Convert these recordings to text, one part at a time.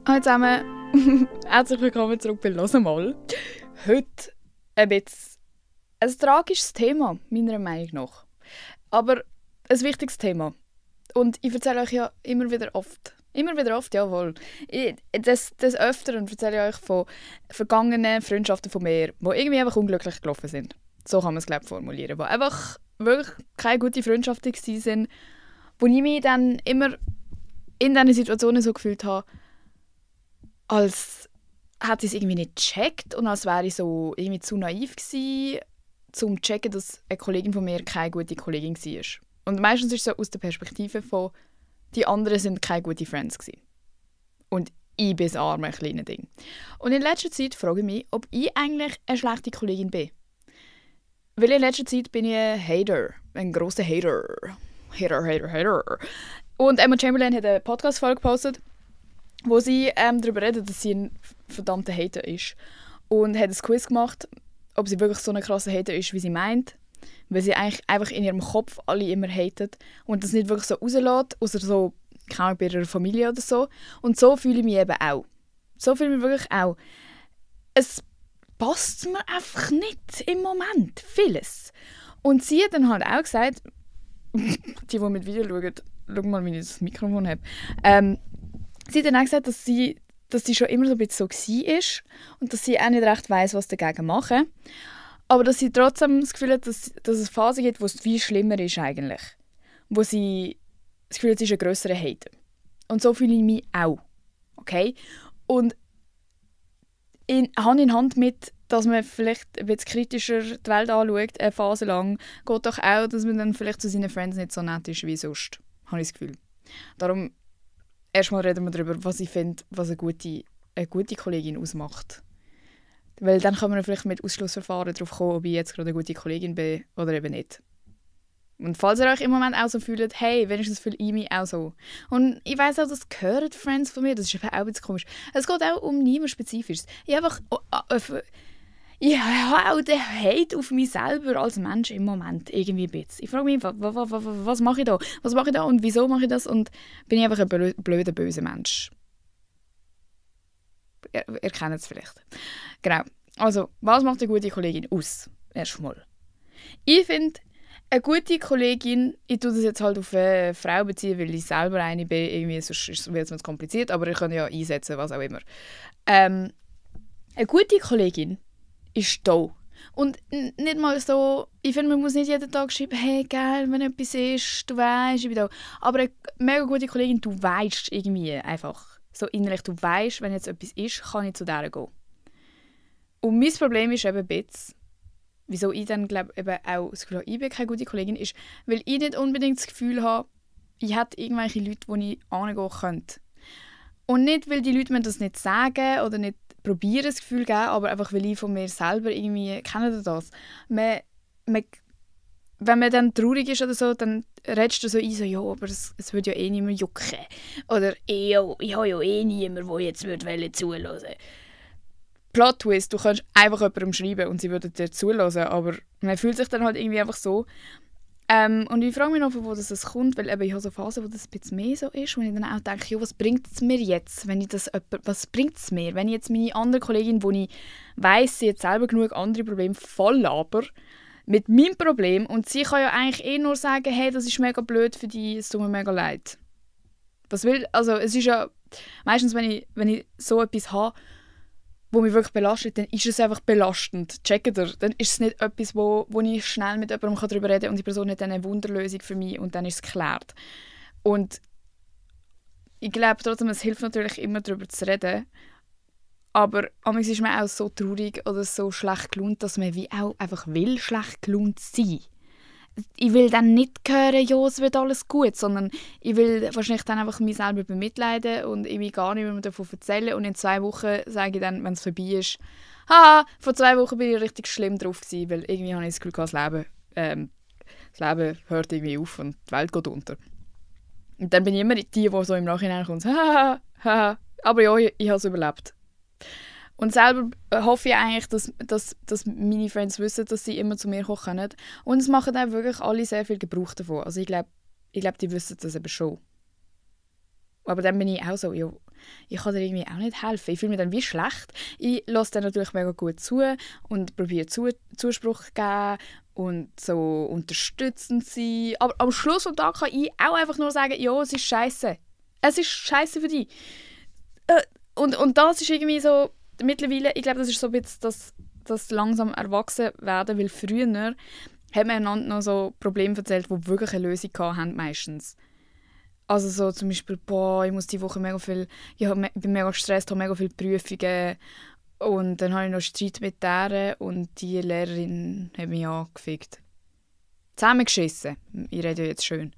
Hallo zusammen, herzlich willkommen zurück bei «Hör mal». Heute ein bisschen ein tragisches Thema, meiner Meinung nach. Aber ein wichtiges Thema. Und ich erzähle euch ja immer wieder oft, jawohl. Des Öfteren erzähle ich euch von vergangenen Freundschaften von mir, die irgendwie einfach unglücklich gelaufen sind. So kann man es, glaube ich, formulieren. Die einfach wirklich keine guten Freundschaften waren, wo ich mich dann immer in diesen Situationen so gefühlt habe, als hätte ich es irgendwie nicht gecheckt und als wäre ich so irgendwie zu naiv gewesen, um zu checken, dass eine Kollegin von mir keine gute Kollegin war. Und meistens ist es so aus der Perspektive von, die anderen sind keine guten Friends gewesen. Und ich bin das arme kleine Ding. Und in letzter Zeit frage ich mich, ob ich eigentlich eine schlechte Kollegin bin. Weil in letzter Zeit bin ich ein grosser Hater. Hater. Und Emma Chamberlain hat eine Podcast-Folge gepostet, wo sie darüber redet, dass sie ein verdammter Hater ist. Und hat ein Quiz gemacht, ob sie wirklich so ein krasser Hater ist, wie sie meint. Weil sie eigentlich einfach in ihrem Kopf alle immer hatet und das nicht wirklich so rauslässt, außer so, keine Ahnung, bei ihrer Familie oder so. Und so fühle ich mich eben auch. So fühle ich mich wirklich auch. Es passt mir einfach nicht im Moment. Vieles. Und sie hat dann halt auch gesagt, die mit Video schauen, schau mal, wie ich das Mikrofon habe. Sie hat dann auch gesagt, dass sie schon immer so ein bisschen so war und dass sie auch nicht recht weiss, was dagegen machen. Aber dass sie trotzdem das Gefühl hat, dass es eine Phase gibt, wo es viel schlimmer ist eigentlich. Wo sie das Gefühl hat, sie ist ein grösserer Hater. Und so fühle ich mich auch. Okay? Und Hand in Hand mit, dass man vielleicht ein bisschen kritischer die Welt anschaut, eine Phase lang, geht doch auch, dass man dann vielleicht zu seinen Friends nicht so nett ist wie sonst. Habe ich das Gefühl. Darum erstmal reden wir darüber, was ich finde, was eine gute Kollegin ausmacht. Weil dann kann man vielleicht mit Ausschlussverfahren darauf kommen, ob ich jetzt gerade eine gute Kollegin bin oder eben nicht. Und falls ihr euch im Moment auch so fühlt, hey, wenigstens fühle ich mich auch so. Und ich weiss auch, das gehören Friends von mir, das ist auch ein bisschen komisch. Es geht auch um niemand Spezifisches. Ich habe auch den Hate auf mich selber als Mensch im Moment irgendwie ein bisschen. Ich frage mich, was mache ich da? Was mache ich da und wieso mache ich das? Und bin ich einfach ein blöder, böser Mensch? Ihr kennt es vielleicht. Genau. Also, was macht eine gute Kollegin aus? Erstmal. Ich finde, eine gute Kollegin, ich tue das jetzt halt auf eine Frau beziehen, weil ich selber eine bin, irgendwie sonst wird es mir kompliziert, aber ich kann ja einsetzen, was auch immer. Eine gute Kollegin ist da. Und nicht mal so, ich finde, man muss nicht jeden Tag schreiben, hey, geil, wenn etwas ist, du weißt, ich bin da. Aber eine mega gute Kollegin, du weißt irgendwie einfach, so innerlich, du weißt, wenn jetzt etwas ist, kann ich zu der gehen. Und mein Problem ist eben ein bisschen, wieso ich dann glaube eben auch das Gefühl habe, ich bin keine gute Kollegin, ist, weil ich nicht unbedingt das Gefühl habe, ich hätte irgendwelche Leute, die ich angehen könnte. Und nicht, weil die Leute mir das nicht sagen oder nicht probieren, das Gefühl geben, aber einfach, weil ich von mir selber irgendwie, kennt ihr das? Wenn man dann traurig ist oder so, dann redest du so ein, so, ja, aber es würde ja eh nicht mehr jucken. Oder, ich habe ja eh niemanden, der jetzt zuhören würde. Plot Twist, du kannst einfach jemandem schreiben und sie würden dir zuhören, aber man fühlt sich dann halt irgendwie einfach so. Und ich frage mich noch, von wo das kommt, weil eben ich habe so Phasen, wo das ein bisschen mehr so ist, wo ich dann auch denke, ja, was bringt es mir jetzt, was bringt es mir, wenn ich jetzt meine andere Kollegin, wo ich weiss, sie hat selber genug andere Probleme, voll aber mit meinem Problem und sie kann ja eigentlich eh nur sagen, hey, das ist mega blöd für dich, es tut mir mega leid. Also es ist ja, meistens wenn ich so etwas habe, wo mich wirklich belastet, dann ist es einfach belastend. Checkt ihr? Dann ist es nicht etwas, wo ich schnell mit jemandem darüber reden kann und die Person hat dann eine Wunderlösung für mich und dann ist es geklärt. Und ich glaube trotzdem, es hilft natürlich immer, darüber zu reden. Aber manchmal ist man auch so traurig oder so schlecht gelaunt, dass man wie auch einfach will schlecht gelaunt sein. Ich will dann nicht hören, ja, es wird alles gut, sondern ich will wahrscheinlich dann einfach mich selber bemitleiden und irgendwie gar nicht mehr davon erzählen. Und in 2 Wochen sage ich dann, wenn es vorbei ist, haha, vor 2 Wochen bin ich richtig schlimm drauf gewesen, weil irgendwie habe ich das Gefühl, das Leben hört irgendwie auf und die Welt geht unter. Und dann bin ich immer die so im Nachhinein kommt, haha, aber ja, ich habe es überlebt. Und selber hoffe ich eigentlich, dass meine Friends wissen, dass sie immer zu mir kommen können. Und es machen auch wirklich alle sehr viel Gebrauch davon. Also ich glaube, die wissen das eben schon. Aber dann bin ich auch so, ja, ich kann dir irgendwie auch nicht helfen. Ich fühle mich dann wie schlecht. Ich lasse dann natürlich mega gut zu und probiere Zuspruch zu geben und so unterstützend sein. Aber am Schluss des Tages kann ich auch einfach nur sagen, ja, es ist scheiße. Es ist scheiße für dich. Und das ist irgendwie so, mittlerweile, ich glaube, das ist so ein bisschen das langsam erwachsen werden, weil früher hat man einander noch so Probleme erzählt, die wirklich eine Lösung hatten, meistens. Also so zum Beispiel, ich muss diese Woche mega viel, ich bin mega gestresst, habe mega viele Prüfungen und dann habe ich noch Streit mit der und die Lehrerin hat mich angefickt. Zusammengeschissen, ich rede ja jetzt schön.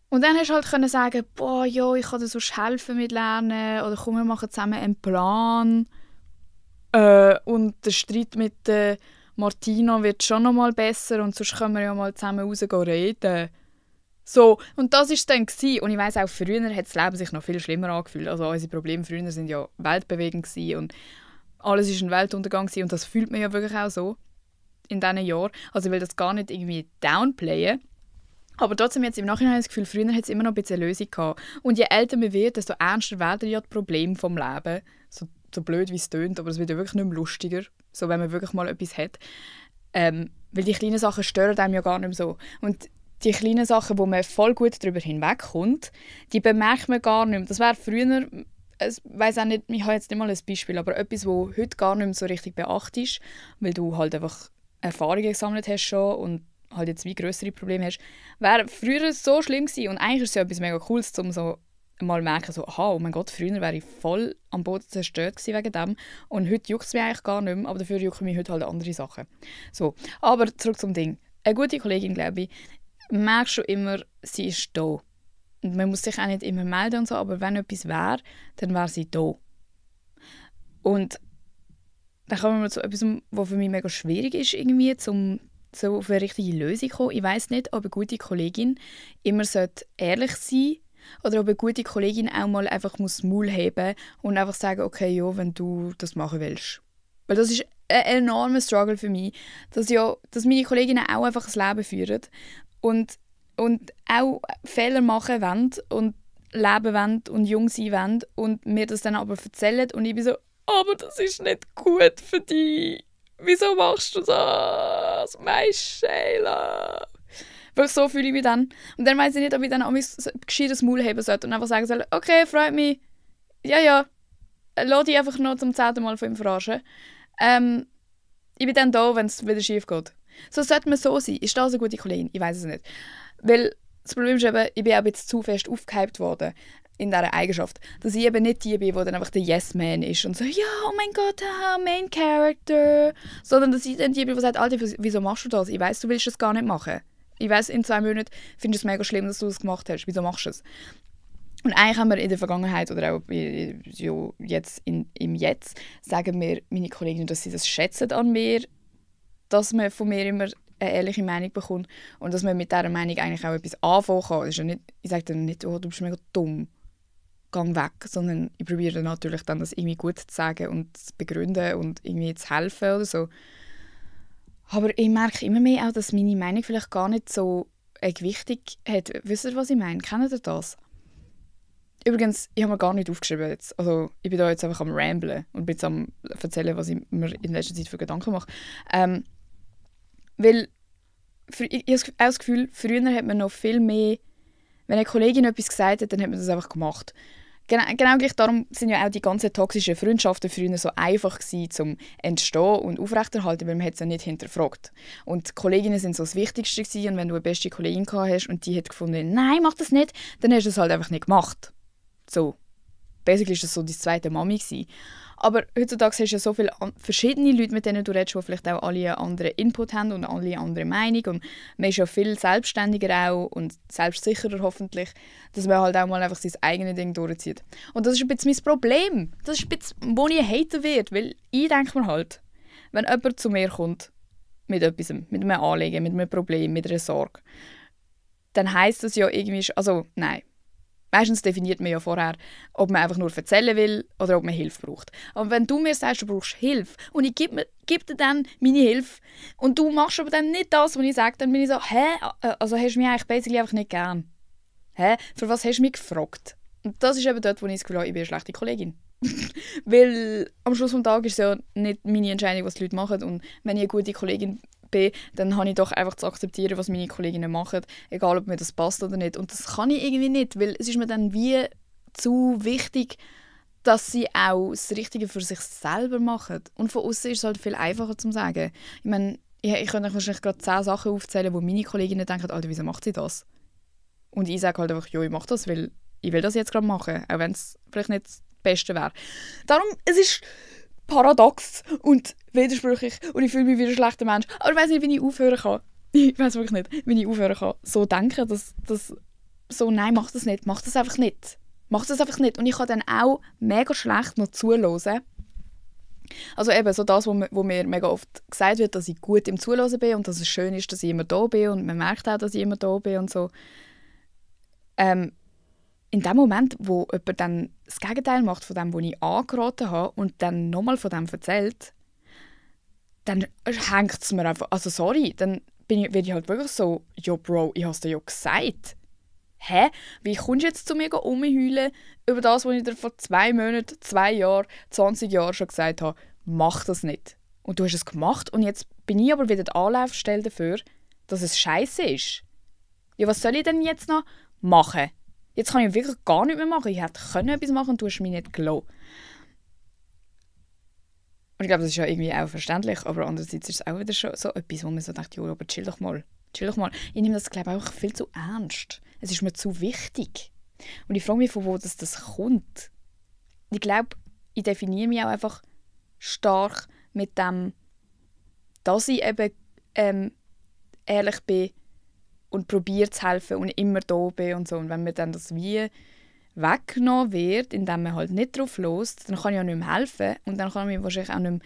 Und dann hast du halt sagen, ja, ich kann dir sonst helfen mit Lernen oder komm, wir machen zusammen einen Plan. Und der Streit mit Martina wird schon noch mal besser und sonst können wir ja mal zusammen raus reden. So, und das war es dann. Und ich weiss auch, früher hat das Leben sich noch viel schlimmer angefühlt. Also unsere Probleme früher waren ja weltbewegend und alles war ein Weltuntergang und das fühlt man ja wirklich auch so in diesen Jahren. Also ich will das gar nicht irgendwie downplayen. Aber trotzdem jetzt im Nachhinein das Gefühl, früher hat es immer noch ein bisschen eine Lösung gehabt. Und je älter man wird, desto ernster werden ja die Probleme vom Leben. So blöd wie es tönt, aber es wird ja wirklich nicht mehr lustiger, so wenn man wirklich mal etwas hat. Weil die kleinen Sachen stören einem ja gar nicht mehr so. Und die kleinen Sachen, wo man voll gut darüber hinwegkommt, die bemerkt man gar nicht mehr. Das wäre früher, ich weiss auch nicht, ich habe jetzt nicht mal ein Beispiel, aber etwas, wo heute gar nicht mehr so richtig beachtest, weil du halt einfach Erfahrungen gesammelt hast schon und halt jetzt wie grössere Probleme hast, wäre früher so schlimm gewesen. Und eigentlich ist es ja etwas mega Cooles, um so mal merken, so, oh mein Gott, früher wäre ich voll am Boden zerstört gewesen wegen dem. Und heute juckt es mich eigentlich gar nicht mehr, aber dafür jucken mich heute halt andere Sachen. So, aber zurück zum Ding. Eine gute Kollegin, glaube ich, merkst schon immer, sie ist da. Und man muss sich auch nicht immer melden und so, aber wenn etwas wäre, dann wäre sie da. Und dann kommen wir zu etwas, was für mich mega schwierig ist, irgendwie, um so auf eine richtige Lösung zu kommen. Ich weiss nicht, ob eine gute Kollegin immer ehrlich sein sollte oder ob eine gute Kollegin auch mal einfach das Maul heben und einfach sagen, okay, ja, wenn du das machen willst. Weil das ist ein enormer Struggle für mich, dass meine Kolleginnen auch einfach ein Leben führen und auch Fehler machen wollen und leben wollen und jung sein wollen und mir das dann aber erzählen und ich bin so, aber das ist nicht gut für dich. Wieso machst du das? Meine Sheila. Weil so fühle ich mich dann. Und dann weiss ich nicht, ob ich dann auch ein gescheites Maul heben sollte und einfach sagen soll, okay, freut mich. Ja. Lass dich einfach noch zum 10. Mal von ihm verarschen. Ich bin dann da, wenn es wieder schief geht. So sollte man so sein. Ist das eine gute Kollegin? Ich weiss es nicht. Weil das Problem ist eben, ich bin auch jetzt zu fest aufgehypt worden in dieser Eigenschaft. Dass ich eben nicht die bin, die dann einfach der Yes-Man ist und so, ja, oh mein Gott, Main Character. Sondern dass ich dann die bin, die sagt, Alter, wieso machst du das? Ich weiss, du willst das gar nicht machen. Ich weiss, in 2 Monaten findest du es mega schlimm, dass du das gemacht hast. Wieso machst du es? Und eigentlich haben wir in der Vergangenheit oder auch jetzt im Jetzt, sagen mir meine Kolleginnen, dass sie das schätzen an mir, dass man von mir immer eine ehrliche Meinung bekommt und dass man mit dieser Meinung eigentlich auch etwas anfangen kann. Das ist ja nicht, ich sage dann nicht, oh, du bist mega dumm, geh weg, sondern ich probiere dann natürlich dann, das irgendwie gut zu sagen und zu begründen und irgendwie zu helfen oder so. Aber ich merke immer mehr auch, dass meine Meinung vielleicht gar nicht so eine Gewichtung hat. Wisst ihr, was ich meine? Kennt ihr das? Übrigens, ich habe mir gar nicht aufgeschrieben jetzt. Also, ich bin da jetzt einfach am ramblen und bin jetzt am erzählen, was ich mir in letzter Zeit für Gedanken mache. Weil ich habe auch das Gefühl, früher hat man noch viel mehr, wenn eine Kollegin etwas gesagt hat, dann hat man das einfach gemacht. Genau gleich darum sind ja auch die ganzen toxischen Freundschaften früher so einfach gewesen, zum Entstehen und aufrechterhalten, weil man es ja nicht hinterfragt. Und die Kolleginnen sind so das Wichtigste gewesen, und wenn du eine beste Kollegin gehabt hast und die hat gefunden, nein, mach das nicht, dann hast du es halt einfach nicht gemacht. So. Basically war das so die zweite Mami gewesen. Aber heutzutage hast du ja so viele verschiedene Leute, mit denen du redest, die vielleicht auch alle einen anderen Input haben und alle eine andere Meinung. Und man ist ja viel selbstständiger auch und selbstsicherer hoffentlich, dass man halt auch mal einfach sein eigenes Ding durchzieht. Und das ist ein bisschen mein Problem. Das ist ein bisschen, wo ich ein Hater werde, weil ich denke mir halt, wenn jemand zu mir kommt mit etwas, mit einem Anliegen, mit einem Problem, mit einer Sorge, dann heisst das ja irgendwie, also nein. Meistens definiert man ja vorher, ob man einfach nur erzählen will oder ob man Hilfe braucht. Aber wenn du mir sagst, du brauchst Hilfe und ich gebe dir dann meine Hilfe und du machst aber dann nicht das, was ich sage, dann bin ich so, also hast du mich eigentlich basically einfach nicht gern. Für was hast du mich gefragt? Und das ist eben dort, wo ich das Gefühl habe, ich bin eine schlechte Kollegin. Weil am Schluss des Tages ist es ja nicht meine Entscheidung, was die Leute machen. Und wenn ich eine gute Kollegin bin, dann habe ich doch einfach zu akzeptieren, was meine Kolleginnen machen, egal ob mir das passt oder nicht. Und das kann ich irgendwie nicht, weil es ist mir dann wie zu wichtig, dass sie auch das Richtige für sich selber machen. Und von außen ist es halt viel einfacher zu sagen. Ich meine, ich könnte euch wahrscheinlich gerade 10 Sachen aufzählen, wo meine Kolleginnen denken, Alter, wieso macht sie das? Und ich sage halt einfach, ja, ich mache das, weil ich will das jetzt gerade machen, auch wenn es vielleicht nicht das Beste wäre. Darum, es ist paradox und widersprüchlich und ich fühle mich wie ein schlechter Mensch. Aber ich weiß nicht, wie ich aufhören kann. Ich weiß wirklich nicht, wie ich aufhören kann. So denken, dass so, nein, mach das nicht, mach das einfach nicht. Mach das einfach nicht. Und ich kann dann auch mega schlecht noch zuhören. Also eben so das, wo mir mega oft gesagt wird, dass ich gut im Zuhören bin und dass es schön ist, dass ich immer da bin und man merkt auch, dass ich immer da bin und so. In dem Moment, wo jemand dann das Gegenteil macht von dem, was ich angeraten habe und dann nochmal von dem erzählt, dann hängt es mir einfach, also sorry, dann werde ich halt wirklich so, ja Bro, ich habe es dir ja gesagt. Hä? Wie kommst du jetzt zu mir rumheulen über das, was ich dir vor 2 Monaten, 2 Jahren, 20 Jahren schon gesagt habe? Mach das nicht. Und du hast es gemacht und jetzt bin ich aber wieder die Anlaufstelle dafür, dass es scheiße ist. Ja, was soll ich denn jetzt noch machen? Jetzt kann ich wirklich gar nichts mehr machen. Ich hätte etwas machen und du hast mich nicht gelassen. Und ich glaube, das ist ja irgendwie auch verständlich, aber andererseits ist es auch wieder schon so etwas, wo man so denkt, jo, aber chill doch mal. Chill doch mal. Ich nehme das, glaube ich, auch viel zu ernst. Es ist mir zu wichtig. Und ich frage mich, von wo das kommt. Ich glaube, ich definiere mich auch einfach stark mit dem, dass ich eben ehrlich bin und probiere zu helfen und immer da bin und so. Und wenn mir dann das wie weggenommen wird, indem man halt nicht drauf lässt, dann kann ich auch nicht mehr helfen und dann kann ich mich wahrscheinlich auch nicht mehr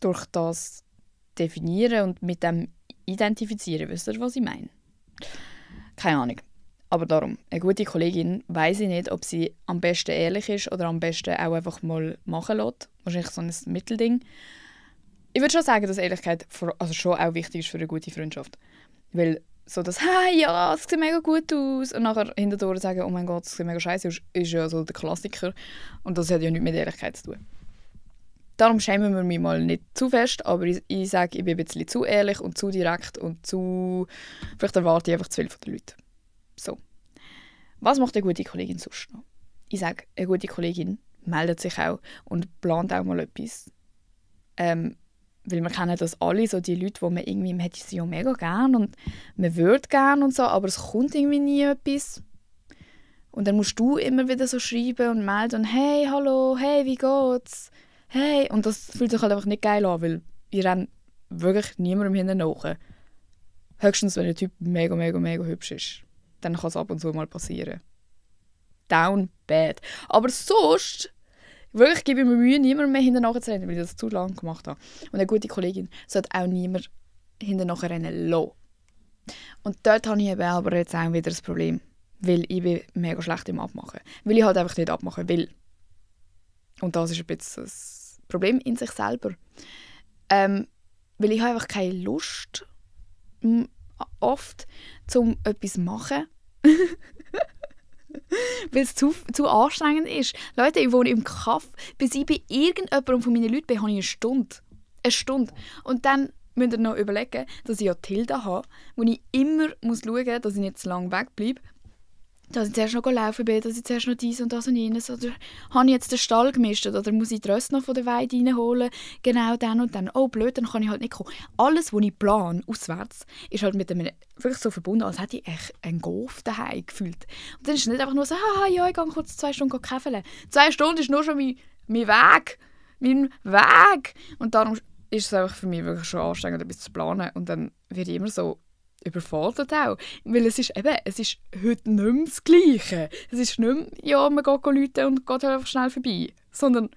durch das definieren und mit dem identifizieren. Wisst ihr, was ich meine? Keine Ahnung. Aber darum, eine gute Kollegin weiss ich nicht, ob sie am besten ehrlich ist oder am besten auch einfach mal machen lässt. Wahrscheinlich so ein Mittelding. Ich würde schon sagen, dass Ehrlichkeit schon auch wichtig ist für eine gute Freundschaft. Weil so das «Hey, ja, es sieht mega gut aus» und nachher hinterher sagen «Oh mein Gott, es sieht mega scheiße aus» ist ja so der Klassiker. Und das hat ja nichts mit Ehrlichkeit zu tun. Darum schämen wir mich mal nicht zu fest, aber ich sage, ich bin ein bisschen zu ehrlich und zu direkt und zu... Vielleicht erwarte ich einfach zu viel von den Leuten. So. Was macht eine gute Kollegin sonst noch? Ich sage, eine gute Kollegin meldet sich auch und plant auch mal etwas. Weil wir kennen das alle, so die Leute, die man irgendwie, man hätte sie ja mega gern und man würde gern und so, aber es kommt irgendwie nie etwas. Und dann musst du immer wieder so schreiben und melden und «Hey, hallo, hey, wie geht's? Hey!» Und das fühlt sich halt einfach nicht geil an, weil ich renne wirklich niemandem hinterher. Höchstens, wenn der Typ mega, mega, mega hübsch ist. Dann kann es ab und zu mal passieren. Down bad. Aber sonst, wirklich gebe ich mir Mühe, niemandem mehr hinterher zu rennen, weil ich das zu lange gemacht habe. Und eine gute Kollegin sollte auch niemand hinterher rennen lassen. Und dort habe ich eben aber jetzt auch wieder das Problem. Weil ich bin mega schlecht im Abmachen. Weil ich halt einfach nicht abmachen will. Und das ist ein bisschen das Problem in sich selber. Weil ich habe einfach keine Lust oft, um etwas zu machen. Weil es zu anstrengend ist. Leute, ich wohne im Kaff. Bis ich bei irgendjemandem von meinen Leuten bin, habe ich eine Stunde. Eine Stunde. Und dann müsst ihr noch überlegen, dass ich ja Tilda habe, wo ich immer schauen muss, dass ich nicht zu lange wegbleibe. Dass ich zuerst noch laufen bin, dass ich zuerst noch dies und das und jenes. Oder habe ich jetzt den Stall gemischt oder muss ich die Röste noch von der Weide reinholen? Genau dann und dann. Oh blöd, dann kann ich halt nicht kommen. Alles, was ich plane, auswärts, ist halt mit einem wirklich so verbunden, als hätte ich echt einen Golf daheim gefühlt. Und dann ist es nicht einfach nur so, ja, ich gehe kurz 2 Stunden käfeln. 2 Stunden ist nur schon mein Weg. Mein Weg. Und darum ist es einfach für mich wirklich schon anstrengend, etwas zu planen. Und dann werde ich immer so überfordert auch. Weil es ist heute nicht mehr das Gleiche. Es ist nicht mehr, ja, man geht läuten und geht einfach schnell vorbei. Sondern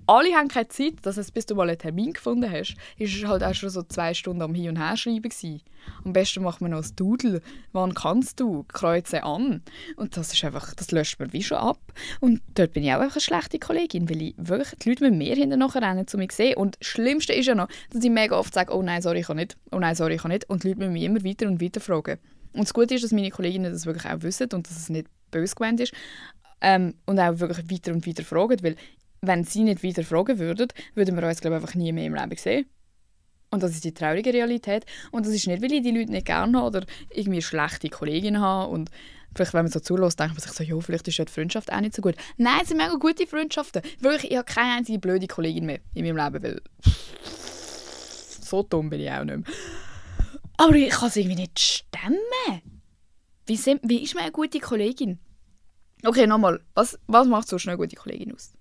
alle haben keine Zeit, das heißt, bis du mal einen Termin gefunden hast, ist es halt auch schon so 2 Stunden am Hin- und Herschreiben gewesen. Am besten macht man noch ein Doodle. Wann kannst du? Kreuze an. Und das ist einfach, das löscht man wie schon ab. Und dort bin ich auch einfach eine schlechte Kollegin, weil ich wirklich die Leute mit mir hinterher rennen, zu mir sehen. Und das Schlimmste ist ja noch, dass ich mega oft sage, oh nein, sorry, ich kann nicht. Oh nein, sorry, ich kann nicht. Und die Leute müssen mich immer weiter und weiter fragen. Und das Gute ist, dass meine Kolleginnen das wirklich auch wissen und dass es nicht böse gemeint ist. Und auch wirklich weiter und weiter fragen, weil wenn sie nicht weiter fragen würden, würden wir uns, glaube ich, einfach nie mehr im Leben sehen. Und das ist die traurige Realität. Und das ist nicht, weil ich die Leute nicht gerne habe oder irgendwie eine schlechte Kollegin habe. Und vielleicht, wenn man so zulässt, denkt man sich so, ja, vielleicht ist ja die Freundschaft auch nicht so gut. Nein, es sind mega gute Freundschaften. Wirklich, ich habe keine einzige blöde Kollegin mehr in meinem Leben, weil so dumm bin ich auch nicht mehr. Aber ich kann es irgendwie nicht stemmen. Wie ist man eine gute Kollegin? Okay, nochmal. Was macht so eine gute Kollegin aus?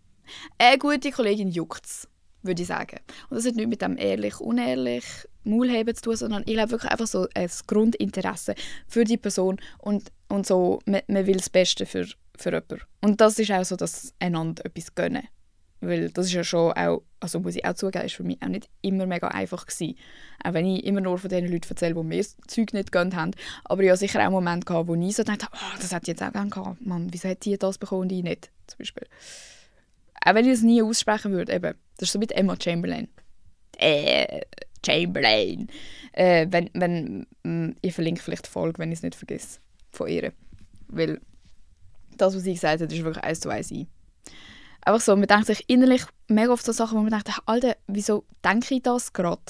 Eine gute Kollegin juckt's, würde ich sagen. Und das hat nichts mit dem ehrlich, unehrlich, Maulheben zu tun, sondern ich glaube wirklich einfach so ein Grundinteresse für die Person und so, man will das Beste für jemanden. Und das ist auch so, dass einander etwas gönnen. Weil das ist ja schon auch, also muss ich auch zugeben, ist für mich auch nicht immer mega einfach gewesen. Auch wenn ich immer nur von den Leuten erzähle, die mir das Zeug nicht gegönnt haben. Aber ich hatte sicher auch Momente gehabt, wo ich so dachte, oh, das hätte ich jetzt auch gerne gehabt. Mann, wieso hat die das bekommen und ich nicht? Zum Beispiel. Auch wenn ich es nie aussprechen würde, eben. Das ist so mit Emma Chamberlain. Chamberlain. Ich verlinke vielleicht die Folge, wenn ich es nicht vergesse, von ihr. Weil das, was sie gesagt hat, ist wirklich 1:1 ein. Einfach so, man denkt sich innerlich mega oft so Sachen, wo man denkt, Alter, wieso denke ich das gerade?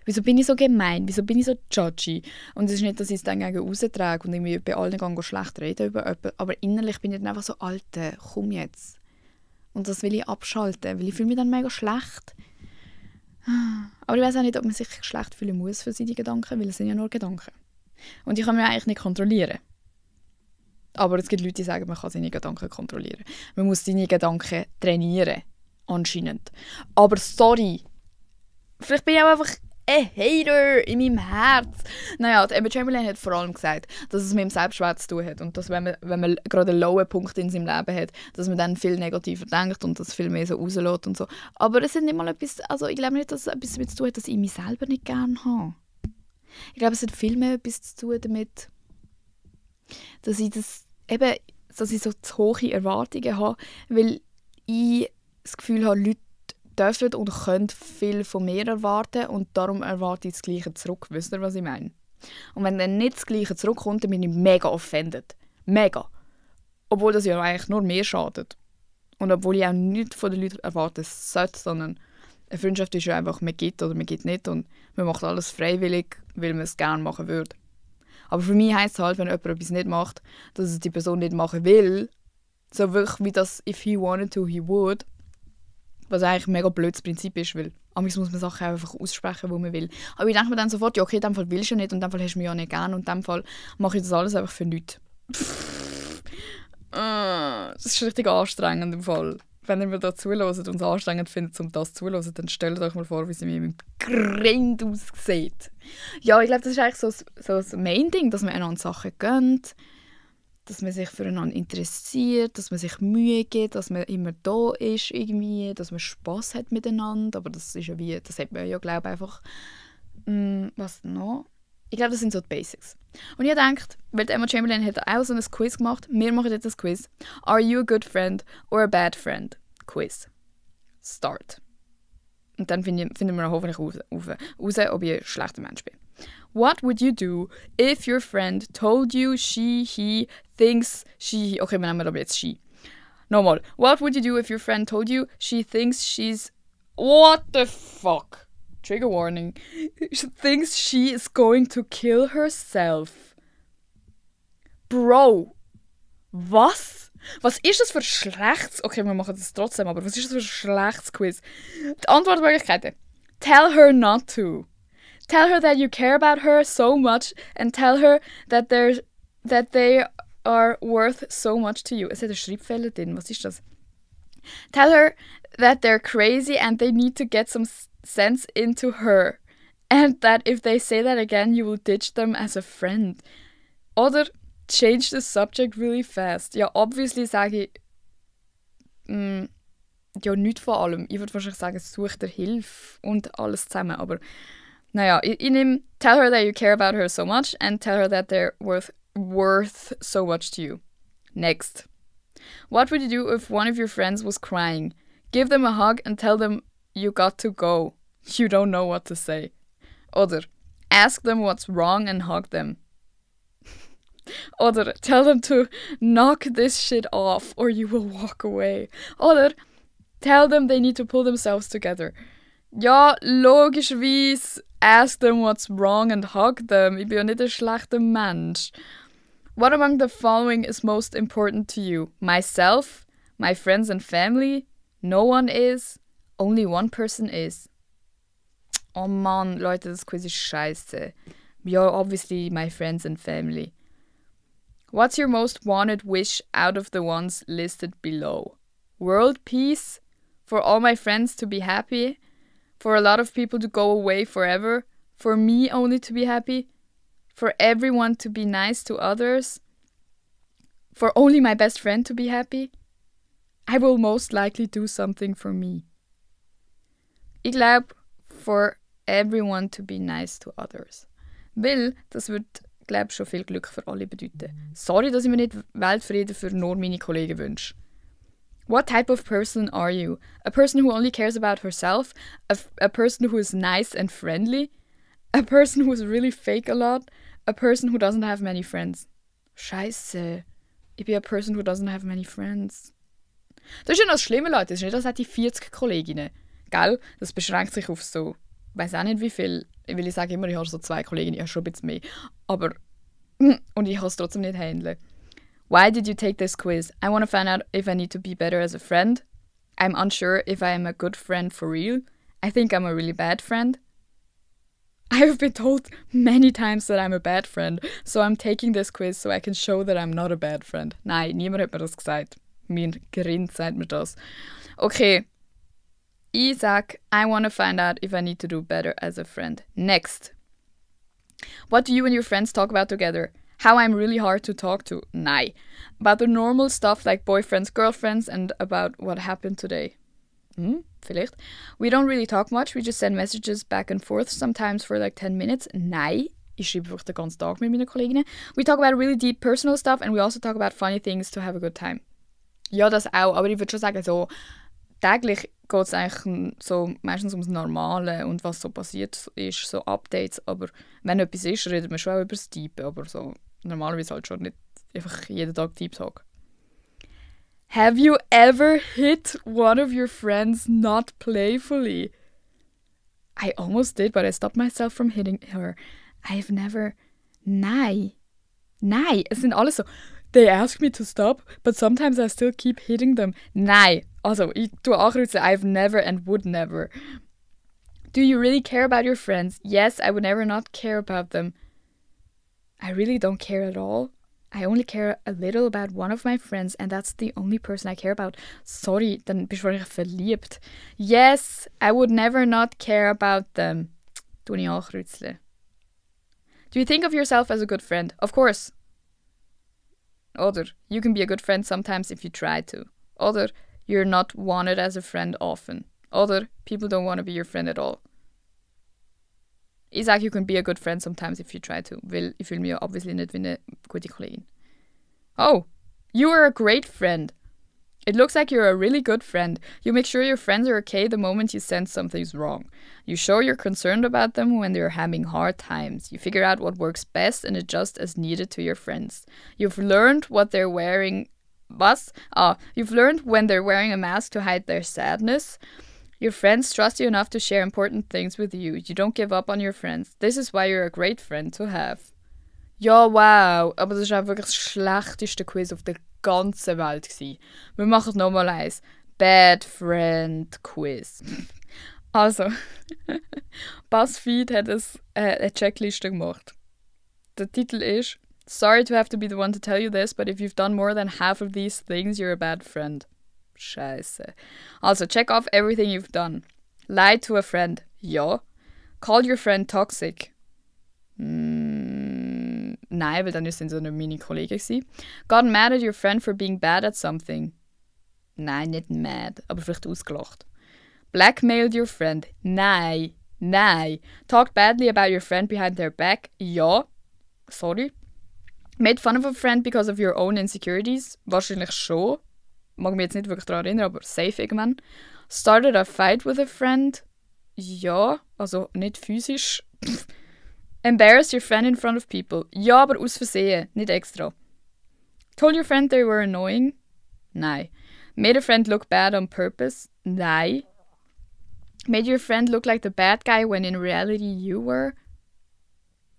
Wieso bin ich so gemein? Wieso bin ich so judgy? Und es ist nicht, dass ich es dann gegen raustrage und irgendwie bei allen schlecht reden über jemanden, aber innerlich bin ich dann einfach so, Alter, komm jetzt. Und das will ich abschalten, weil ich fühle mich dann mega schlecht. Aber ich weiß auch nicht, ob man sich schlecht fühlen muss für seine Gedanken, weil es sind ja nur Gedanken. Und ich kann mich eigentlich nicht kontrollieren. Aber es gibt Leute, die sagen, man kann seine Gedanken kontrollieren. Man muss seine Gedanken trainieren, anscheinend. Aber sorry, vielleicht bin ich auch einfach ein Hater in meinem Herz. Naja, Emma Chamberlain hat vor allem gesagt, dass es mit dem Selbstwert zu tun hat und dass wenn man gerade einen lowen Punkt in seinem Leben hat, dass man dann viel negativer denkt und das viel mehr so rauslässt und so. Aber es hat nicht mal etwas, also ich glaube nicht, dass es etwas damit zu tun hat, dass ich mich selber nicht gerne habe. Ich glaube, es hat viel mehr etwas zu tun damit, dass ich so zu hohe Erwartungen habe, weil ich das Gefühl habe, Leute dürfen und können viel von mir erwarten und darum erwarte ich das Gleiche zurück. Wisst ihr, was ich meine? Und wenn dann nicht das Gleiche zurückkommt, dann bin ich mega offended. Mega. Obwohl das ja eigentlich nur mir schadet. Und obwohl ich auch nicht von den Leuten erwarten sollte, sondern eine Freundschaft ist ja einfach, man gibt oder man gibt nicht und man macht alles freiwillig, weil man es gerne machen würde. Aber für mich heisst es halt, wenn jemand etwas nicht macht, dass es die Person nicht machen will, so wirklich wie das «if he wanted to, he would», was eigentlich ein mega blödes Prinzip ist, weil manchmal muss man Sachen einfach aussprechen, die man will. Aber ich denke mir dann sofort, ja okay, in dem Fall willst du ja nicht und in dem Fall hast du mich ja nicht gern und in dem Fall mache ich das alles einfach für nichts. Das ist richtig anstrengend im Fall. Wenn ihr mir da zuhört und es anstrengend findet, um das zuzuhören, dann stellt euch mal vor, wie sie mir mit dem Grind aussieht. Ja, ich glaube, das ist eigentlich so das Main-Ding, dass man einander Sachen gönnt, dass man sich füreinander interessiert, dass man sich Mühe gibt, dass man immer da ist irgendwie, dass man Spass hat miteinander. Aber das ist ja wie, das hat man ja, glaube ich, einfach. Was noch? Ich glaube, das sind so die Basics. Und ich denke, weil Emma Chamberlain hat auch so ein Quiz gemacht, wir machen jetzt ein Quiz. Are you a good friend or a bad friend? Quiz. Start. Und dann finden wir hoffentlich raus, ob ich ein schlechter Mensch bin. What would you do if your friend told you he thinks she... Okay, wir nehmen aber jetzt she. Nochmal. What would you do if your friend told you she thinks she's... What the fuck? Trigger warning. She thinks she is going to kill herself. Bro. Was? Was ist das für ein schlechtes... Okay, wir machen das trotzdem, aber was ist das für ein schlechtes Quiz? Die Antwortmöglichkeiten. Tell her not to. Tell her that you care about her so much and tell her that they are worth so much to you. Es hat einen Schreibfehler drin. Was ist das? Tell her that they're crazy and they need to get some sense into her. And that if they say that again, you will ditch them as a friend. Oder change the subject really fast. Ja, obviously sage ich ja, nicht von allem. Ich würde wahrscheinlich sagen, such dir Hilfe und alles zusammen. Aber naja, ich nehme tell her that you care about her so much and tell her that they're worth so much to you. Next. What would you do if one of your friends was crying? Give them a hug and tell them you got to go. You don't know what to say. Oder ask them what's wrong and hug them. Oder tell them to knock this shit off or you will walk away. Oder tell them they need to pull themselves together. Ja, logischerweise ask them what's wrong and hug them. Ich bin ja nicht ein schlechter Mensch. What among the following is most important to you? Myself, my friends and family, no one is, only one person is. Oh Mann, Leute, das Quiz ist scheiße. Ja, obviously my friends and family. What's your most wanted wish out of the ones listed below? World peace? For all my friends to be happy? For a lot of people to go away forever? For me only to be happy? For everyone to be nice to others? For only my best friend to be happy? I will most likely do something for me. Ich glaube, for everyone to be nice to others. Weil das wird, glaube ich, schon viel Glück für alle bedeuten. Sorry, dass ich mir nicht Weltfrieden für nur meine Kollegen wünsche. What type of person are you? A person who only cares about herself? A person who is nice and friendly? A person who is really fake a lot? A person who doesn't have many friends? Scheiße. Ich bin a person who doesn't have many friends. Das ist ja noch das Schlimme, Leute. Das ist nicht, als hätte ich 40 Kolleginnen. Gell? Das beschränkt sich auf so, ich weiß auch nicht wie viel. Ich sage immer, ich habe so 2 Kolleginnen, ich habe schon ein bisschen mehr. Aber, und ich kann es trotzdem nicht handeln. Why did you take this quiz? I want to find out if I need to be better as a friend. I'm unsure if I am a good friend for real. I think I'm a really bad friend. I have been told many times that I'm a bad friend, so I'm taking this quiz so I can show that I'm not a bad friend. Nein, niemand hat mir das gesagt. Mein Grind sagt mir das. Okay. Ich sag, I want to find out if I need to do better as a friend. Next. What do you and your friends talk about together? How I'm really hard to talk to? Nein. About the normal stuff like boyfriends, girlfriends and about what happened today. Vielleicht. We don't really talk much. We just send messages back and forth sometimes for like 10 minutes. Nein. Ich schreibe einfach den ganzen Tag mit meinen Kolleginnen. We talk about really deep personal stuff and we also talk about funny things to have a good time. Ja, das auch. Aber ich würde schon sagen, so täglich geht es eigentlich so meistens ums Normale und was so passiert ist, so Updates. Aber wenn etwas ist, redet man schon auch über das Deep. Aber so normalerweise halt schon nicht einfach jeden Tag Deep Talk. Have you ever hit one of your friends not playfully? I almost did, but I stopped myself from hitting her. I've never... Nein. Nein, es sind alles so... They ask me to stop, but sometimes I still keep hitting them. Nein. Also, ich tue ankreuzen, I've never and would never. Do you really care about your friends? Yes, I would never not care about them. I really don't care at all. I only care a little about one of my friends and that's the only person I care about. Sorry, dann bist du wahrscheinlich verliebt. Yes, I would never not care about them. Tue ich ankreuzen. Do you think of yourself as a good friend? Of course. Oder, you can be a good friend sometimes if you try to. Oder, you're not wanted as a friend often. Oder, people don't want to be your friend at all. Ich sage, you can be a good friend sometimes if you try to, weil ich fühle mich ja obviously nicht wie eine gute Kollegin. Oh, you are a great friend. It looks like you're a really good friend. You make sure your friends are okay the moment you sense something's wrong. You show you're concerned about them when they're having hard times. You figure out what works best and adjust as needed to your friends. You've learned what they're wearing... Was? You've learned when they're wearing a mask to hide their sadness. Your friends trust you enough to share important things with you. You don't give up on your friends. This is why you're a great friend to have. Ja, wow. Aber das war wirklich das schlechteste Quiz auf der ganzen Welt gewesen. Wir machen nochmal eins. Bad Friend Quiz. Also, BuzzFeed hat eine Checkliste gemacht. Der Titel ist Sorry to have to be the one to tell you this, but if you've done more than half of these things, you're a bad friend. Scheiße. Also, check off everything you've done. Lied to a friend. Ja. Called your friend toxic. Nein, weil dann sind sie nicht meine Kollegen gewesen. Got mad at your friend for being bad at something. Nein, nicht mad, aber vielleicht ausgelacht. Blackmailed your friend. Nein. Nein. Talked badly about your friend behind their back. Ja. Sorry. Made fun of a friend because of your own insecurities. Wahrscheinlich schon. Mag mich jetzt nicht wirklich daran erinnern, aber safe irgendwann. Started a fight with a friend. Ja, also nicht physisch. Embarrass your friend in front of people. Ja, aber aus Versehen, nicht extra. Told your friend they were annoying. Nein. Made a friend look bad on purpose. Nein. Made your friend look like the bad guy when in reality you were.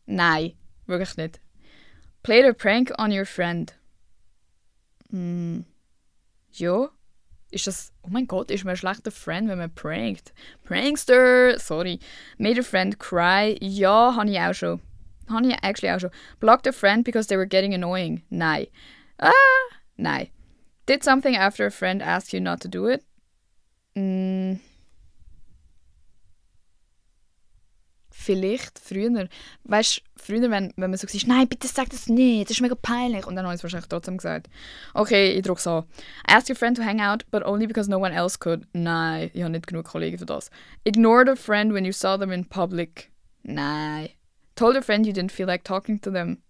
Nein, wirklich nicht. Played a prank on your friend. Ja. Ist das... Oh mein Gott, ist man ein schlechter Friend, wenn man prankt? Prankster! Sorry. Made a friend cry. Ja, habe ich auch schon. Habe ich actually auch schon. Blocked a friend because they were getting annoying. Nein. Nein. Did something after a friend asked you not to do it? Vielleicht früher. Weißt du, früher, wenn man so gesagt nein, bitte sag das nicht, das ist mega peinlich. Und dann habe ich es wahrscheinlich trotzdem gesagt. Okay, ich drücke es an. Ask your friend to hang out, but only because no one else could. Nein, ich habe nicht genug Kollegen für das. Ignored a friend when you saw them in public. Nein. Told a friend you didn't feel like talking to them.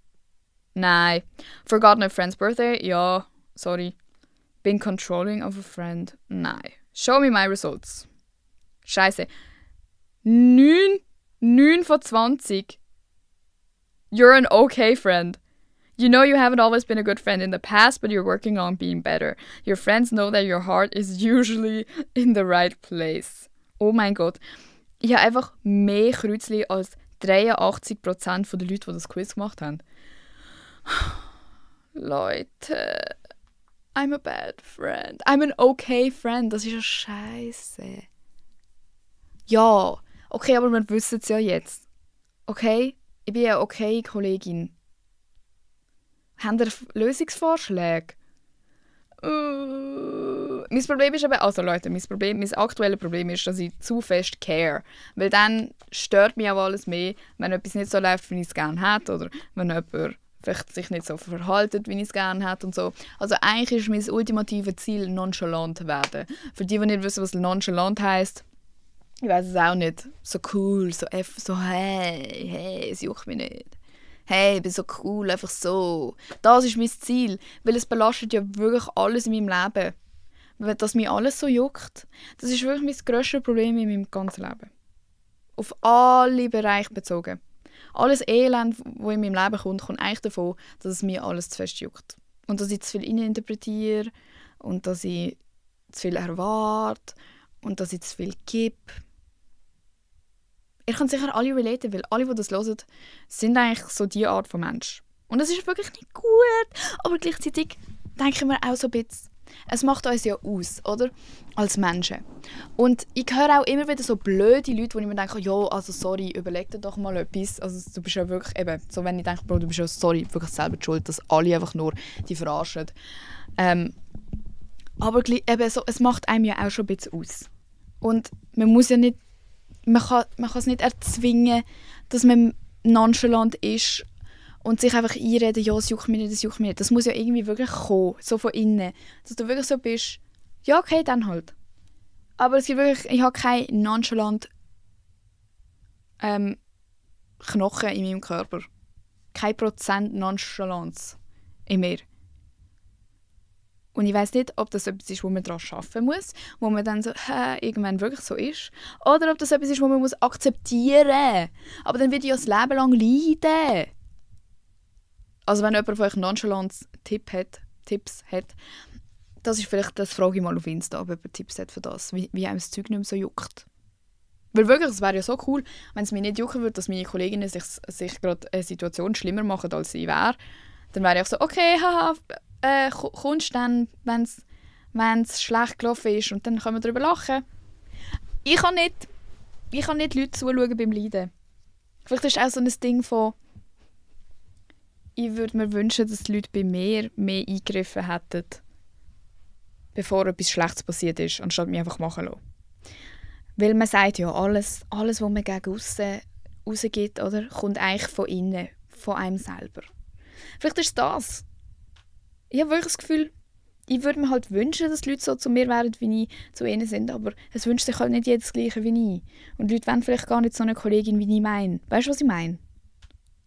Nein. Forgotten a friend's birthday? Ja, sorry. Been controlling of a friend? Nein. Show me my results. Scheiße. 9 von 20. You're an okay friend. You know you haven't always been a good friend in the past, but you're working on being better. Your friends know that your heart is usually in the right place. Oh mein Gott. Ich habe einfach mehr Kreuzchen als 83% der Leute, die das Quiz gemacht haben. Leute, I'm a bad friend. I'm an okay friend. Das ist ja scheiße. Ja, okay, aber wir wissen es ja jetzt. Okay? Ich bin eine okay Kollegin. Habt ihr Lösungsvorschläge? Mein Problem ist eben, also Leute, mein aktuelles Problem ist, dass ich zu fest care. Weil dann stört mich auch alles mehr, wenn etwas nicht so läuft, wie ich es gerne hätte. Oder wenn jemand vielleicht sich nicht so verhaltet, wie ich es gerne hätte und so. Also eigentlich ist mein ultimatives Ziel, nonchalant zu werden. Für die nicht wissen, was nonchalant heisst, ich weiß es auch nicht. So cool, so hey, es juckt mich nicht. Hey, ich bin so cool, einfach so. Das ist mein Ziel, weil es belastet ja wirklich alles in meinem Leben. Dass mich alles so juckt, das ist wirklich mein grösstes Problem in meinem ganzen Leben. Auf alle Bereiche bezogen. Alles Elend, das in meinem Leben kommt eigentlich davon, dass es mir alles zu fest juckt. Und dass ich zu viel interpretiere und dass ich zu viel erwarte und dass ich zu viel gebe. Ihr könnt sicher alle relaten, weil alle, die das hören, sind eigentlich so diese Art von Mensch. Und das ist wirklich nicht gut, aber gleichzeitig denken wir auch so ein bisschen, es macht uns ja aus, oder? Als Menschen. Und ich höre auch immer wieder so blöde Leute, wo ich mir denke, ja, also sorry, überleg dir doch mal etwas. Also du bist ja wirklich, eben, so wenn ich denke, Bro, du bist ja, sorry, wirklich selber die schuld, dass alle einfach nur die verarschen. Aber eben so, es macht einem ja auch schon ein bisschen aus. Und man muss ja nicht, man kann es nicht erzwingen, dass man nonchalant ist und sich einfach einreden, ja, es juckt mich nicht, es juckt mich nicht. Das muss ja irgendwie wirklich kommen, so von innen. Dass du wirklich so bist, ja, okay, dann halt. Aber es gibt wirklich, ich habe keine nonchalant Knochen in meinem Körper. Kein Prozent Nonchalance in mir. Und ich weiss nicht, ob das etwas ist, wo man daran arbeiten muss, wo man dann so irgendwann wirklich so ist. Oder ob das etwas ist, wo man muss akzeptieren muss. Aber dann wird ich ja das Leben lang leiden. Also wenn jemand von euch Nonchalanz-Tipps hat, das frage ich mal auf Insta, ob jemand Tipps hat für das, wie einem das Zeug nicht mehr so juckt. Weil wirklich, es wäre ja so cool, wenn es mich nicht jucken würde, dass meine Kolleginnen sich gerade eine Situation schlimmer machen, als sie wäre. Dann wäre ich so, okay, haha, kommst du dann, wenn es schlecht gelaufen ist und dann können wir darüber lachen. Ich kann nicht Leute zuschauen beim Leiden. Vielleicht ist es auch so ein Ding von, ich würde mir wünschen, dass die Leute bei mir mehr eingegriffen hätten, bevor etwas Schlechtes passiert ist, anstatt mich einfach machen lassen. Weil man sagt ja, alles was man gegen aussen rausgibt, oder, kommt eigentlich von innen, von einem selber. Vielleicht ist es das. Ich habe wirklich das Gefühl, ich würde mir halt wünschen, dass die Leute so zu mir wären, wie ich zu ihnen sind, aber es wünscht sich halt nicht jedes Gleiche wie ich. Und die Leute wollen vielleicht gar nicht so eine Kollegin, wie ich meine. Weißt du, was ich meine?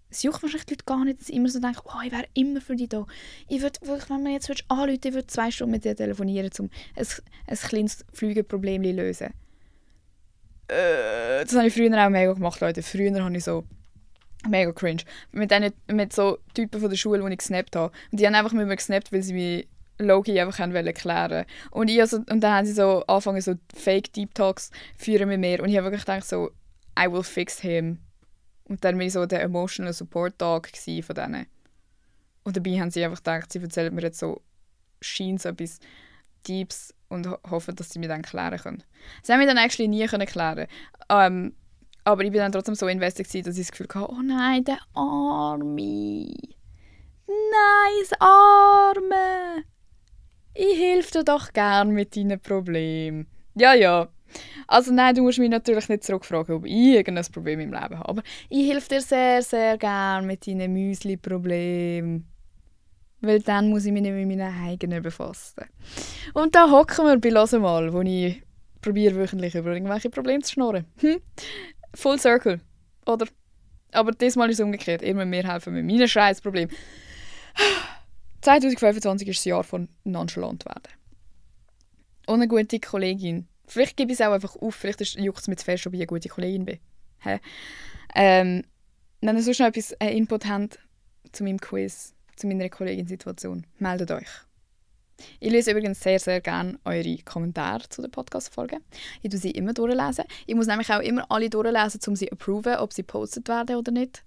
Es juckt wahrscheinlich die Leute gar nicht, dass ich immer so denke, oh, ich wäre immer für dich da. Ich würde wirklich, wenn man jetzt anrufen, ich würde 2 Stunden mit dir telefonieren, um ein kleines Flügeproblem zu lösen. Das habe ich früher auch mega gemacht, Leute. Früher habe ich so Mega cringe. Mit so Typen von der Schule, die ich gesnappt habe. Und die haben einfach mit mir gesnappt, weil sie mich Logi einfach klären. Und und dann haben sie so angefangen, so Fake Deep Talks führen mit mir. Und ich habe wirklich gedacht so, I will fix him. Und dann war ich so der Emotional Support Dog von denen. Und dabei haben sie einfach gedacht, sie erzählen mir jetzt so so etwas Deeps und hoffen, dass sie mir dann klären können. Sie haben mir dann actually nie klären können. Aber ich war dann trotzdem so invested, dass ich das Gefühl hatte, oh nein, der Arme. Nein, das Arme. Ich helfe dir doch gern mit deinen Problemen. Ja. Also nein, du musst mich natürlich nicht zurückfragen, ob ich irgendein Problem im Leben habe. Aber ich helfe dir sehr, sehr gern mit deinen Müsli-Problemen. Weil dann muss ich mich nicht mit meinen eigenen befassen. Und da hocken wir bei «Lass mal», wo ich probiere wöchentlich über irgendwelche Probleme zu schnurren. Full circle, oder? Aber diesmal ist es umgekehrt. Ihr müsst mir helfen mit meinen Scheißproblemen. 2025 ist das Jahr von nonchalant werden. Und eine gute Kollegin. Vielleicht gebe ich es auch einfach auf. Vielleicht juckt es mir zu fest, ob ich eine gute Kollegin bin. Wenn ihr sonst noch etwas Input habt zu meinem Quiz, zu meiner Kollegin-Situation, meldet euch. Ich lese übrigens sehr, sehr gerne eure Kommentare zu der Podcast-Folge. Ich lese sie immer durchlesen. Ich muss nämlich auch immer alle durchlesen, um sie zu approven, ob sie gepostet werden oder nicht.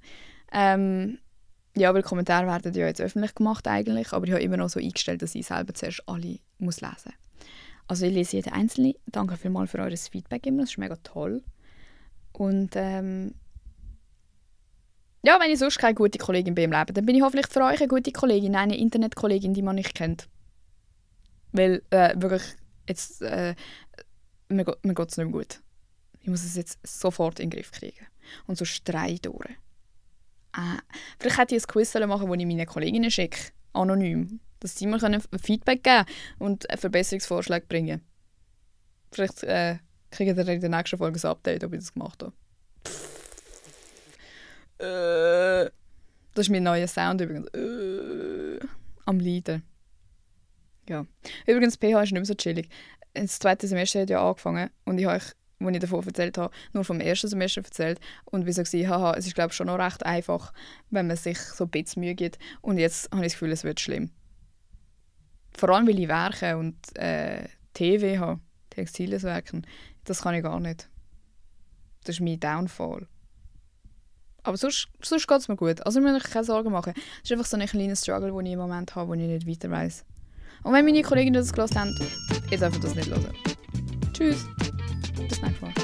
Ja, weil Kommentare werden ja jetzt öffentlich gemacht eigentlich, aber ich habe immer noch so eingestellt, dass ich selber zuerst alle muss lesen. Also ich lese jeden Einzelnen. Danke vielmals für euer Feedback immer, das ist mega toll. Und ja, wenn ich sonst keine gute Kollegin bin im Leben, dann bin ich hoffentlich für euch eine gute Kollegin, eine Internetkollegin, die man nicht kennt. Weil wirklich, jetzt, mir geht es nicht mehr gut. Ich muss es jetzt sofort in den Griff kriegen. Und so Streit durch. Vielleicht hätte ich ein Quiz machen, das ich meinen Kolleginnen schicke, anonym. Dass sie mir Feedback geben und Verbesserungsvorschläge bringen. Vielleicht kriegen wir in der nächsten Folge ein Update, ob ich das gemacht habe. Das ist mein neuer Sound übrigens. Am Leiden. Ja. Übrigens, PH ist nicht mehr so chillig. Das zweite Semester hat ja angefangen und ich habe euch, als ich davon erzählt habe, nur vom ersten Semester erzählt. Und wie so war, haha, es ist glaube ich schon noch recht einfach, wenn man sich so ein bisschen Mühe gibt. Und jetzt habe ich das Gefühl, es wird schlimm. Vor allem, weil ich Werke und TV habe, Textiles Werken. Das kann ich gar nicht. Das ist mein Downfall. Aber sonst geht es mir gut. Also mir keine Sorgen machen. Es ist einfach so ein kleiner Struggle, den ich im Moment habe, wo ich nicht weiter weiss. Und wenn meine Kollegen das gehört haben, ihr dürft das nicht hören. Tschüss. Bis nächstes Mal.